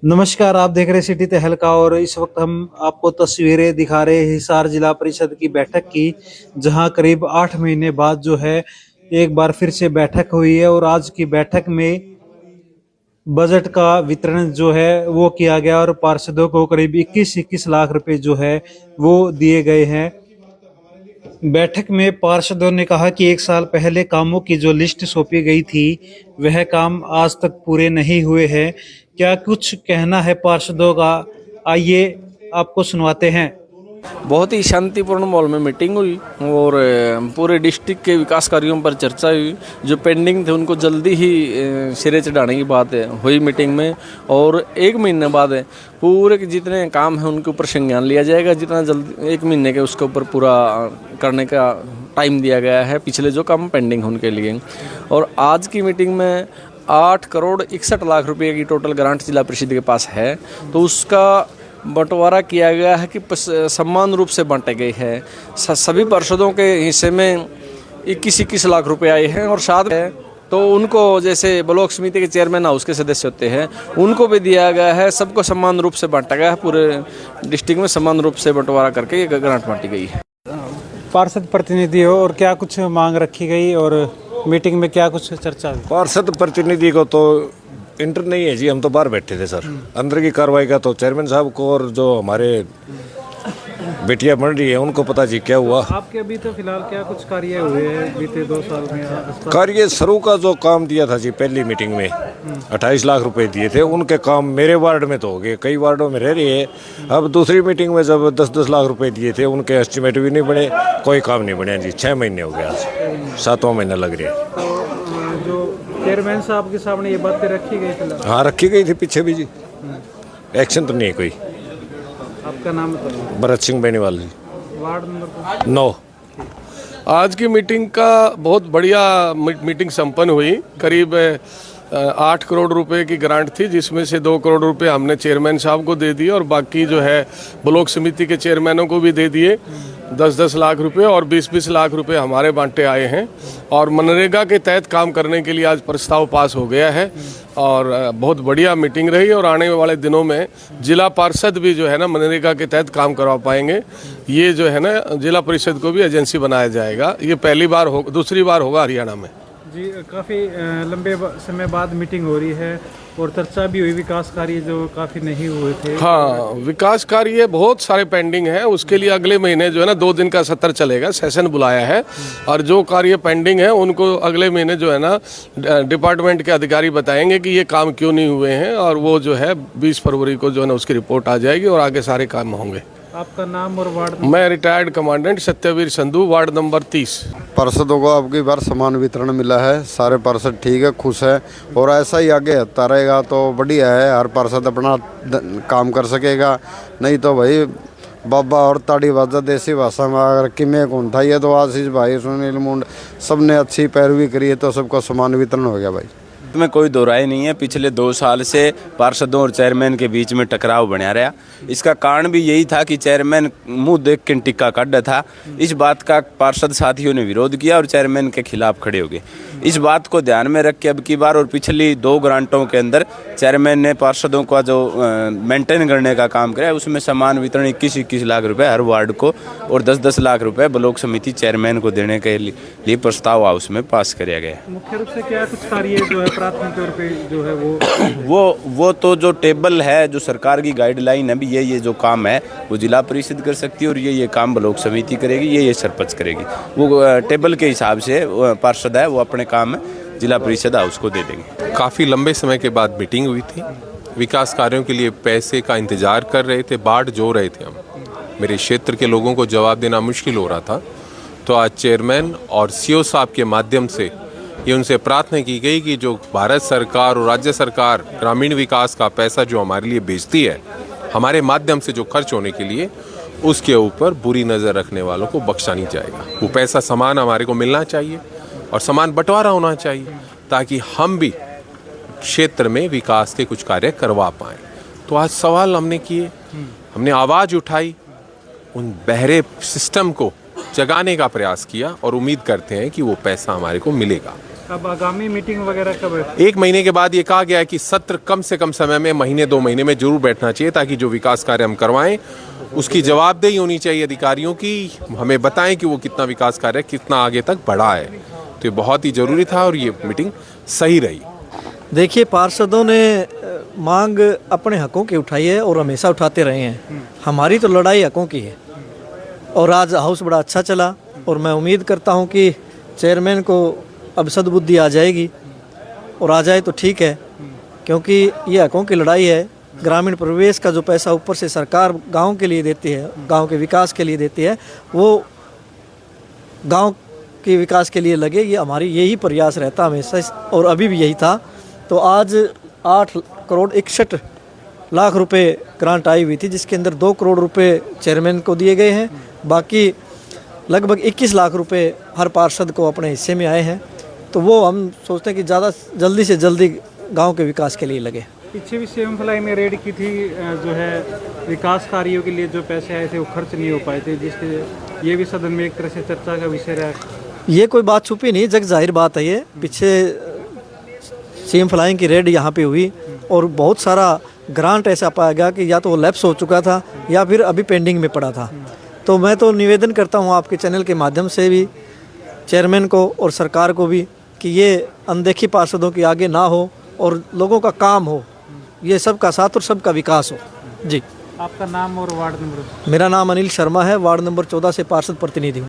नमस्कार, आप देख रहे हैं सिटी तहलका और इस वक्त हम आपको तस्वीरें दिखा रहे हैं हिसार जिला परिषद की बैठक की, जहां करीब 8 महीने बाद जो है एक बार फिर से बैठक हुई है और आज की बैठक में बजट का वितरण जो है वो किया गया और पार्षदों को करीब 21 लाख रुपए जो है वो दिए गए हैं। बैठक में पार्षदों ने कहा कि एक साल पहले कामों की जो लिस्ट सौंपी गई थी वह काम आज तक पूरे नहीं हुए हैं। क्या कुछ कहना है पार्षदों का, आइए आपको सुनवाते हैं। बहुत ही शांतिपूर्ण माहौल में मीटिंग हुई और पूरे डिस्ट्रिक्ट के विकास कार्यों पर चर्चा हुई। जो पेंडिंग थे उनको जल्दी ही सिरे चढ़ाने की बात हुई मीटिंग में। और एक महीने बाद पूरे के जितने काम हैं उनके ऊपर संज्ञान लिया जाएगा। जितना जल्दी एक महीने के उसके ऊपर पूरा करने का टाइम दिया गया है पिछले जो काम पेंडिंग उनके लिए। और आज की मीटिंग में 8 करोड़ 61 लाख रुपये की टोटल ग्रांट जिला परिषद के पास है, तो उसका बंटवारा किया गया है कि समान रूप से बांटे गए हैं। सभी पार्षदों के हिस्से में 21 लाख रुपए आए हैं। और साथ है तो उनको जैसे ब्लॉक समिति के चेयरमैन हाउस के सदस्य होते हैं उनको भी दिया गया है। सबको समान रूप से बांटा गया है। पूरे डिस्ट्रिक्ट में समान रूप से बंटवारा करके ये ग्रांट बांटी गई है। पार्षद प्रतिनिधि हो और क्या कुछ मांग रखी गई और मीटिंग में क्या कुछ चर्चा हुई? पार्षद प्रतिनिधि को तो इंटर नहीं है जी, हम तो बाहर बैठे थे सर। अंदर की कार्रवाई का तो चेयरमैन साहब को और जो हमारे बेटियां बन रही है उनको पता जी क्या हुआ। आपके अभी तो फिलहाल क्या कुछ कार्य हुए हैं बीते 2 साल में? कार्य शुरू का जो काम दिया था जी पहली मीटिंग में 28 लाख रुपए दिए थे, उनके काम मेरे वार्ड में तो हो गए, कई वार्डों में रह रही है। अब दूसरी मीटिंग में जब 10-10 लाख रुपए दिए थे उनके एस्टिमेट भी नहीं बने, कोई काम नहीं बने जी। 6 महीने हो गए, आज 7वां महीना लग रहा है। जो चेयरमैन साहब के सामने ये बातें रखी गई थी? हाँ रखी गई थी पीछे भी जी, एक्शन तो नहीं है कोई। आपका नाम बताइए? भरत सिंह बेनीवाल जी, वार्ड नंबर 9। आज की मीटिंग का बहुत बढ़िया मीटिंग संपन्न हुई। करीब 8 करोड़ रुपए की ग्रांट थी, जिसमें से 2 करोड़ रुपए हमने चेयरमैन साहब को दे दिए और बाकी जो है ब्लॉक समिति के चेयरमैनों को भी दे दिए 10-10 लाख रुपए और 20-20 लाख रुपए हमारे बांटे आए हैं। और मनरेगा के तहत काम करने के लिए आज प्रस्ताव पास हो गया है और बहुत बढ़िया मीटिंग रही। और आने वाले दिनों में जिला पार्षद भी जो है ना मनरेगा के तहत काम करवा पाएंगे। ये जो है ना जिला परिषद को भी एजेंसी बनाया जाएगा। ये पहली बार हो, दूसरी बार होगा हरियाणा में जी। काफ़ी लंबे समय बाद मीटिंग हो रही है और चर्चा भी हुई विकास कार्य जो काफ़ी नहीं हुए थे। हाँ, विकास कार्य बहुत सारे पेंडिंग है। उसके लिए अगले महीने जो है ना 2 दिन का सत्र चलेगा, सेशन बुलाया है। और जो कार्य पेंडिंग है उनको अगले महीने जो है ना डिपार्टमेंट के अधिकारी बताएंगे कि ये काम क्यों नहीं हुए हैं। और वो जो है 20 फरवरी को जो है ना उसकी रिपोर्ट आ जाएगी और आगे सारे काम होंगे। आपका नाम और वार्ड? मैं retired commandant Satyavir Sandhu, ward number 30। पार्षदों को अब की बार समान वितरण मिला है। सारे पार्षद ठीक है, खुश है और ऐसा ही आगे होता रहेगा तो बढ़िया है। हर पार्षद अपना काम कर सकेगा, नहीं तो भाई बाबा और ताड़ी बाजा देसी भाषा में अगर किमे कौन था। ये तो आशीष भाई, सुनील मुंड सबने अच्छी पैरवी करी है तो सबको समान वितरण हो गया भाई। में कोई दो राय नहीं है। पिछले 2 साल से पार्षदों और चेयरमैन के बीच में टकराव बना रहा। इसका कारण भी यही था कि चेयरमैन मुंह देख के टिक्का काट था। इस बात का पार्षद साथियों ने विरोध किया और चेयरमैन के खिलाफ खड़े हो गए। इस बात को ध्यान में रख के अब की बार और पिछली 2 ग्रांटों के अंदर चेयरमैन ने पार्षदों का जो मेंटेन करने का काम किया उसमें समान वितरण 21 लाख रुपए हर वार्ड को और 10-10 लाख रुपए ब्लॉक समिति चेयरमैन को देने के लिए प्रस्ताव हाउस में पास किया गया। मुख्य रूप से क्या कुछ कार्य जो है प्राथमिक तौर पे जो है वो तो जो टेबल है, जो सरकार की गाइडलाइन है भी, ये जो काम है वो जिला परिषद कर सकती है और ये काम ब्लॉक समिति करेगी, ये सरपंच करेगी। वो टेबल के हिसाब से पार्षद है वो अपने काम जिला परिषद हाउस को दे देंगे। काफ़ी लंबे समय के बाद मीटिंग हुई थी। विकास कार्यों के लिए पैसे का इंतजार कर रहे थे, बाट जो रहे थे हम। मेरे क्षेत्र के लोगों को जवाब देना मुश्किल हो रहा था, तो आज चेयरमैन और सीओ साहब के माध्यम से ये उनसे प्रार्थना की गई कि जो भारत सरकार और राज्य सरकार ग्रामीण विकास का पैसा जो हमारे लिए भेजती है, हमारे माध्यम से जो खर्च होने के लिए, उसके ऊपर बुरी नज़र रखने वालों को बख्शा नहीं जाएगा। वो पैसा समान हमारे को मिलना चाहिए और समान बंटवारा होना चाहिए ताकि हम भी क्षेत्र में विकास के कुछ कार्य करवा पाएँ। तो आज सवाल हमने किए, हमने आवाज़ उठाई, उन बहरे सिस्टम को जगाने का प्रयास किया और उम्मीद करते हैं कि वो पैसा हमारे को मिलेगा। अब आगामी मीटिंग वगैरह कब है? 1 महीने के बाद ये कहा गया है कि सत्र कम से कम समय में महीने 2 महीने में जरूर बैठना चाहिए, ताकि जो विकास कार्य हम करवाएं उसकी जवाबदेही होनी चाहिए अधिकारियों की, हमें बताएं कि वो कितना विकास कार्य कितना आगे तक बढ़ा है। तो ये बहुत ही ज़रूरी था और ये मीटिंग सही रही। देखिए, पार्षदों ने मांग अपने हकों की उठाई है और हमेशा उठाते रहे हैं। हमारी तो लड़ाई हकों की है और आज हाउस बड़ा अच्छा चला और मैं उम्मीद करता हूं कि चेयरमैन को अब सद्बुद्धि आ जाएगी और आ जाए तो ठीक है, क्योंकि ये हकों की लड़ाई है। ग्रामीण प्रवेश का जो पैसा ऊपर से सरकार गांव के लिए देती है, गांव के विकास के लिए देती है, वो गांव के विकास के लिए लगे, ये हमारी यही प्रयास रहता हमेशा और अभी भी यही था। तो आज 8 करोड़ 61 लाख रुपए ग्रांट आई हुई थी, जिसके अंदर 2 करोड़ रुपए चेयरमैन को दिए गए हैं, बाकी लगभग 21 लाख रुपए हर पार्षद को अपने हिस्से में आए हैं। तो वो हम सोचते हैं कि ज़्यादा जल्दी से जल्दी गांव के विकास के लिए लगे। पीछे भी सीएम फ्लाई में रेड की थी, जो है विकास कार्यों के लिए जो पैसे आए थे वो खर्च नहीं हो पाए थे, जिसके ये भी सदन में एक तरह से चर्चा का विषय रहा। ये कोई बात छुपी नहीं, जग जाहिर बात है। ये पीछे सीएम फ्लाइंग की रेड यहाँ पे हुई और बहुत सारा ग्रांट ऐसा पाया गया कि या तो वो लैप्स हो चुका था या फिर अभी पेंडिंग में पड़ा था। तो मैं तो निवेदन करता हूँ आपके चैनल के माध्यम से भी चेयरमैन को और सरकार को भी कि ये अनदेखी पार्षदों की आगे ना हो और लोगों का काम हो, ये सबका साथ और सबका विकास हो। जी, आपका नाम और वार्ड नंबर? मेरा नाम अनिल शर्मा है, वार्ड नंबर 14 से पार्षद प्रतिनिधि हूँ।